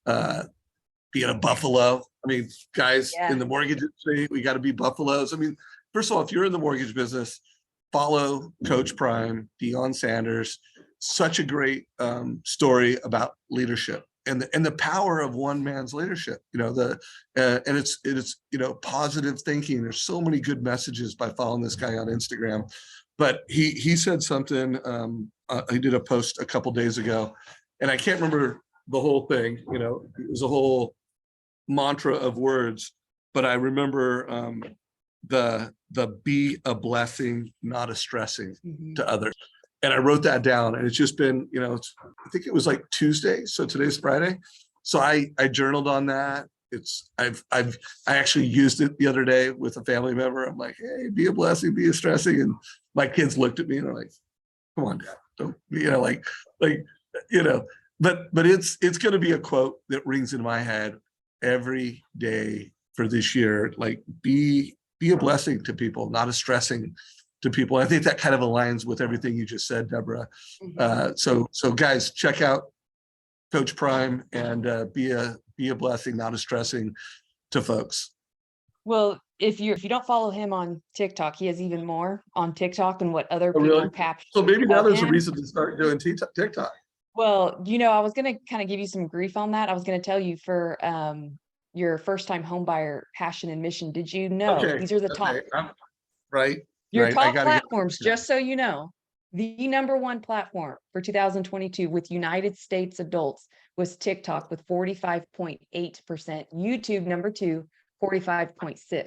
being a Buffalo. I mean, guys, in the mortgage industry, we got to be Buffaloes. I mean, first of all, if you're in the mortgage business, follow Coach Prime, Deion Sanders. Such a great story about leadership and the power of one man's leadership. You know, and it's you know, positive thinking. There's so many good messages by following this guy on Instagram. But he said something. He did a post a couple days ago, and I can't remember the whole thing. You know, it was a whole mantra of words, but I remember the be a blessing, not a stressing to others. And I wrote that down, and it's just been, you know, I think it was like Tuesday. So today's Friday. So I journaled on that. I actually used it the other day with a family member. I'm like, hey, be a blessing, be a stressing. And my kids looked at me and they're like, come on, Dad. Don't, you know, like, you know, but it's going to be a quote that rings in my head every day for this year. Like, be a blessing to people, not a stressing to people. I think that kind of aligns with everything you just said, Deborah. So guys, check out Coach Prime and be a blessing, not a stressing to folks.
Well, if you don't follow him on TikTok, he has even more on TikTok and what other people capture.
So maybe now there's a reason to start doing TikTok.
Well, you know, I was going to kind of give you some grief on that. I was going to tell you for your first time home buyer passion and mission. Did you know these are the top?
Right.
Your top platforms, just so you know, the #1 platform for 2022 with United States adults was TikTok with 45.8%, YouTube #2, 45.6%.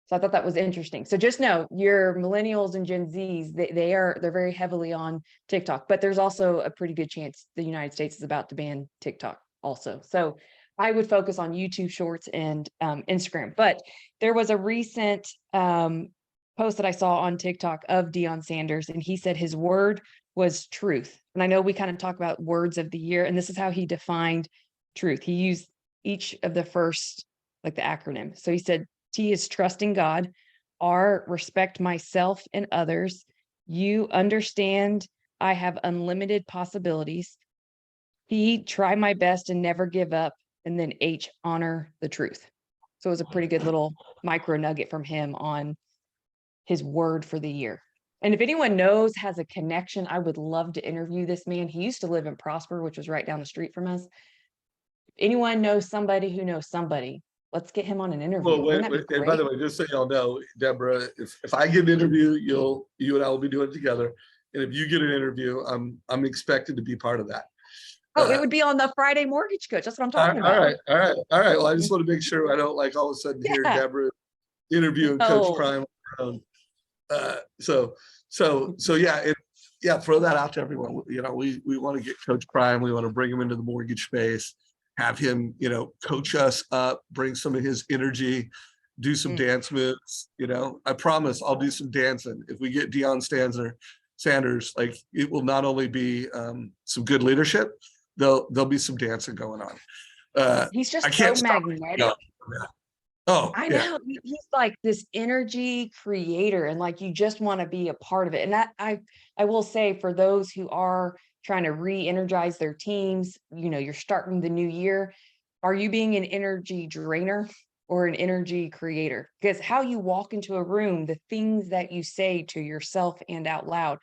So I thought that was interesting. So just know your millennials and Gen Zs, they're very heavily on TikTok, but there's also a pretty good chance the United States is about to ban TikTok also. So I would focus on YouTube Shorts and Instagram. But there was a recent post that I saw on TikTok of Deion Sanders, and he said his word was truth. And I know we kind of talk about words of the year, and this is how he defined truth. He used each of the first, like the acronym. So he said, T is trusting God, R, respect myself and others, U, understand I have unlimited possibilities, P, try my best and never give up, and then H, honor the truth. So it was a pretty good little micro nugget from him on his word for the year. And if anyone knows, has a connection, I would love to interview this man. He used to live in Prosper, which was right down the street from us. If anyone knows somebody who knows somebody, let's get him on an interview.
Well, wait, and by the way, just so y'all know, Deborah, if I get an interview, you and I will be doing it together. And if you get an interview, I'm expected to be part of that.
Oh, it would be on the Friday Mortgage Coach. That's what I'm talking about.
All right. Well, I just want to make sure I don't like all of a sudden hear Deborah interviewing Coach Prime. So yeah, throw that out to everyone. You know, we want to get Coach Prime. We want to bring him into the mortgage space, have him, you know, coach us up, bring some of his energy, do some dance moves. You know, I promise I'll do some dancing. If we get Deion Sanders, like, it will not only be some good leadership, there'll be some dancing going on.
He's just so magnetic.
Oh,
I know. He's like this energy creator, and like you just want to be a part of it. And that I will say, for those who are trying to re-energize their teams, you know, you're starting the new year. Are you being an energy drainer or an energy creator? Because how you walk into a room, the things that you say to yourself and out loud,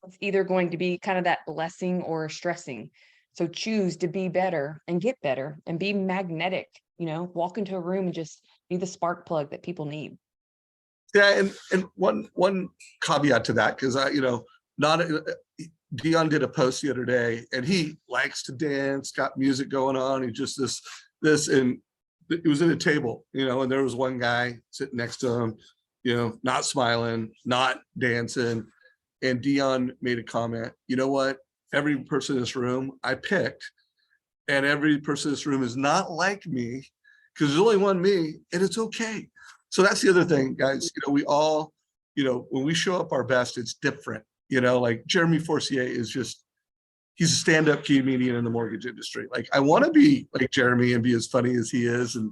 it's either going to be kind of that blessing or stressing. So choose to be better and get better and be magnetic, you know, walk into a room and just be the spark plug that people need.
Yeah. And one caveat to that, because Deion did a post the other day, and he likes to dance, got music going on. He just this, and it was at a table, you know, and there was one guy sitting next to him, you know, not smiling, not dancing. And Deion made a comment, you know what? Every person in this room I picked, and every person in this room is not like me, because there's only one me, and it's okay. So that's the other thing, guys. You know, we all when we show up our best, it's different. Like Jeremy Forcier is just, he's a stand-up comedian in the mortgage industry. Like, I want to be like Jeremy and be as funny as he is. And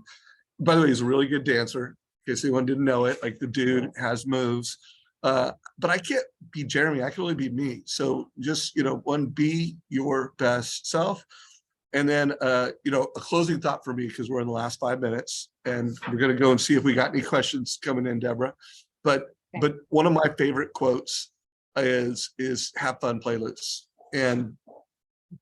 by the way, he's a really good dancer, in case anyone didn't know it. Like, the dude has moves. But I can't be Jeremy. I can only be me. So just, one, be your best self. And then, a closing thought for me, because we're in the last 5 minutes and we're going to go and see if we got any questions coming in, Deborah. But one of my favorite quotes is have fun, play loose. And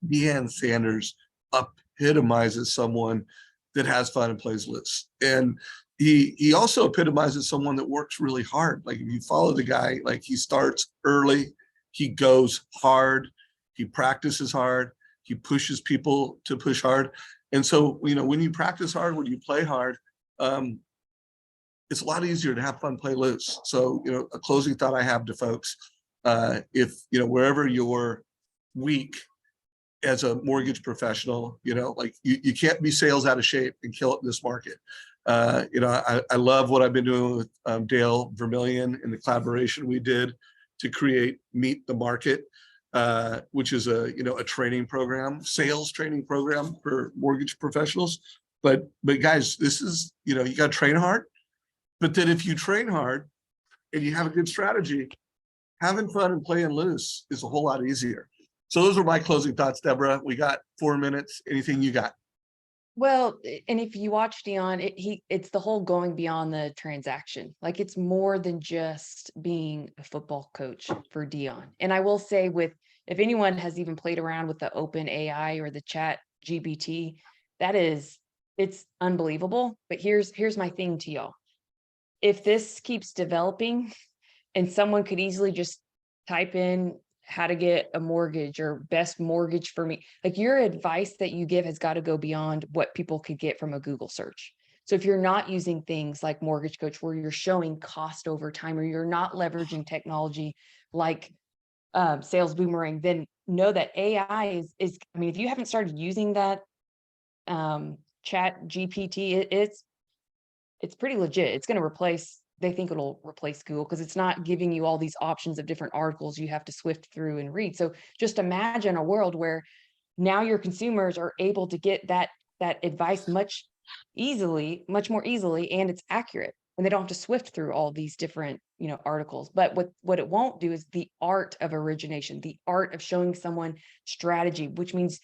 Deion Sanders epitomizes someone that has fun and plays loose. And he also epitomizes someone that works really hard. Like, if you follow the guy, like, he starts early, he goes hard, he practices hard, he pushes people to push hard. And so, when you practice hard, when you play hard, it's a lot easier to have fun, play loose. So, a closing thought I have to folks, if, wherever you're weak as a mortgage professional, like, you can't be sales out of shape and kill it in this market. I love what I've been doing with Dale Vermillion and the collaboration we did to create Meet the Market, which is a training program, sales training program for mortgage professionals. But guys, this is, you got to train hard. But then if you train hard and you have a good strategy, having fun and playing loose is a whole lot easier. So those are my closing thoughts, Deborah. We got 4 minutes. Anything you got?
Well, and if you watch Dion, it's the whole going beyond the transaction. Like, it's more than just being a football coach for Dion. And I will say, if anyone has even played around with the open AI or the chat GPT, it's unbelievable. But here's my thing to y'all. If this keeps developing and someone could easily just type in how to get a mortgage or best mortgage for me, like, your advice that you give has got to go beyond what people could get from a Google search. So if you're not using things like MortgageCoach, where you're showing cost over time, or you're not leveraging technology like Sales Boomerang, then know that AI is, I mean, if you haven't started using that chat GPT, it's pretty legit. It's going to replace, they think it'll replace Google, because it's not giving you all these options of different articles you have to swift through and read. So just imagine a world where now your consumers are able to get that advice much more easily, and it's accurate, and they don't have to swift through all these different, articles. But what it won't do is the art of origination, the art of showing someone strategy, which means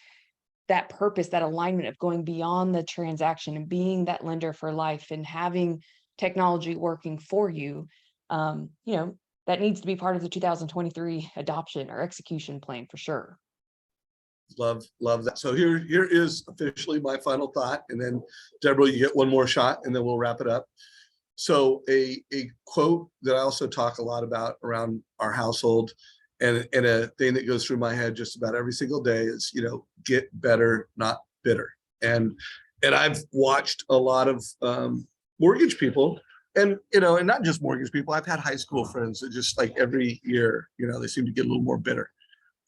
that purpose, that alignment of going beyond the transaction and being that lender for life and having technology working for you. That needs to be part of the 2023 adoption or execution plan for sure.
Love that. So here is officially my final thought. And then, Deborah, you get one more shot and then we'll wrap it up. So a quote that I also talk a lot about around our household, and a thing that goes through my head just about every single day is, get better, not bitter. And I've watched a lot of mortgage people, and and not just mortgage people. I've had high school friends that just, like, every year, they seem to get a little more bitter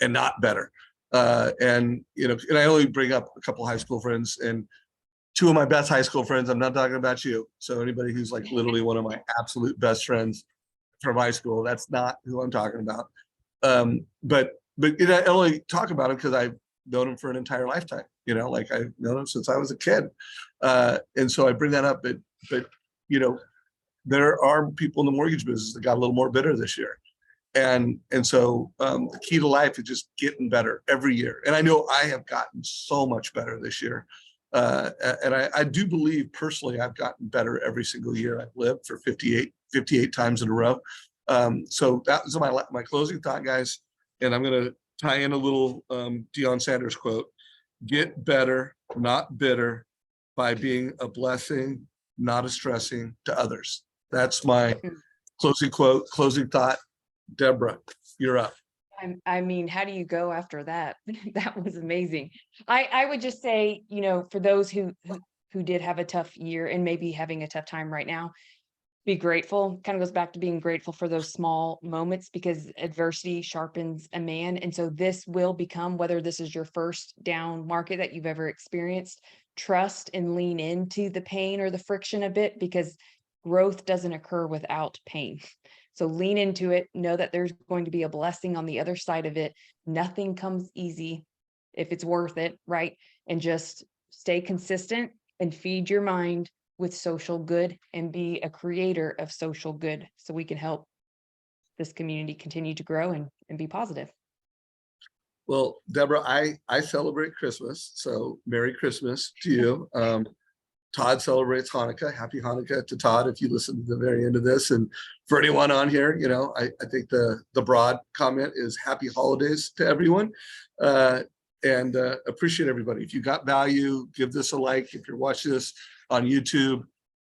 and not better. And I only bring up a couple of high school friends, and two of my best high school friends. I'm not talking about you. So anybody who's, like, literally one of my absolute best friends from high school, that's not who I'm talking about. But I only talk about him because I've known him for an entire lifetime. Like, I've known him since I was a kid. And so I bring that up, but there are people in the mortgage business that got a little more bitter this year. And so the key to life is just getting better every year. And I know I have gotten so much better this year. And I do believe personally, I've gotten better every single year I've lived for 58 times in a row. So that was my closing thought, guys. And I'm going to tie in a little Deion Sanders quote: get better, not bitter, by being a blessing, not a stressing to others. That's my closing quote, closing thought. Deborah, you're up.
I mean, how do you go after that? That was amazing. I would just say, for those who did have a tough year and maybe having a tough time right now, be grateful. Kind of goes back to being grateful for those small moments, because adversity sharpens a man. And so this will become, whether this is your first down market that you've ever experienced, trust and lean into the pain or the friction a bit, because growth doesn't occur without pain. So lean into it, know that there's going to be a blessing on the other side of it. Nothing comes easy if it's worth it, right? And just stay consistent and feed your mind with social good and be a creator of social good so we can help this community continue to grow and be positive.
Well, Deborah, I celebrate Christmas, so Merry Christmas to you. Todd celebrates Hanukkah. Happy Hanukkah to Todd if you listen to the very end of this. And for anyone on here, you know, I think the broad comment is happy holidays to everyone. And appreciate everybody. If you got value, give this a like. If you're watching this on YouTube,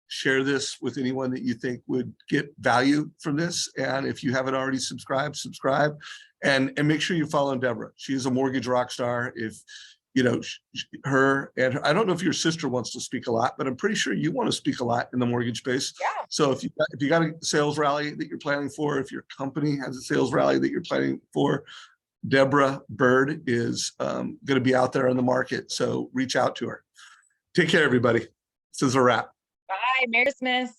share this with anyone that you think would get value from this. And if you haven't already subscribed, subscribe, and make sure you follow Deborah. She's a mortgage rock star. If you know her, and I don't know if your sister wants to speak a lot, but I'm pretty sure you want to speak a lot in the mortgage space.
Yeah.
So if you got a sales rally that you're planning for, if your company has a sales rally that you're planning for, Deborah Byrd is going to be out there in the market. So reach out to her. Take care, everybody. This is a wrap.
Bye. Merry Christmas.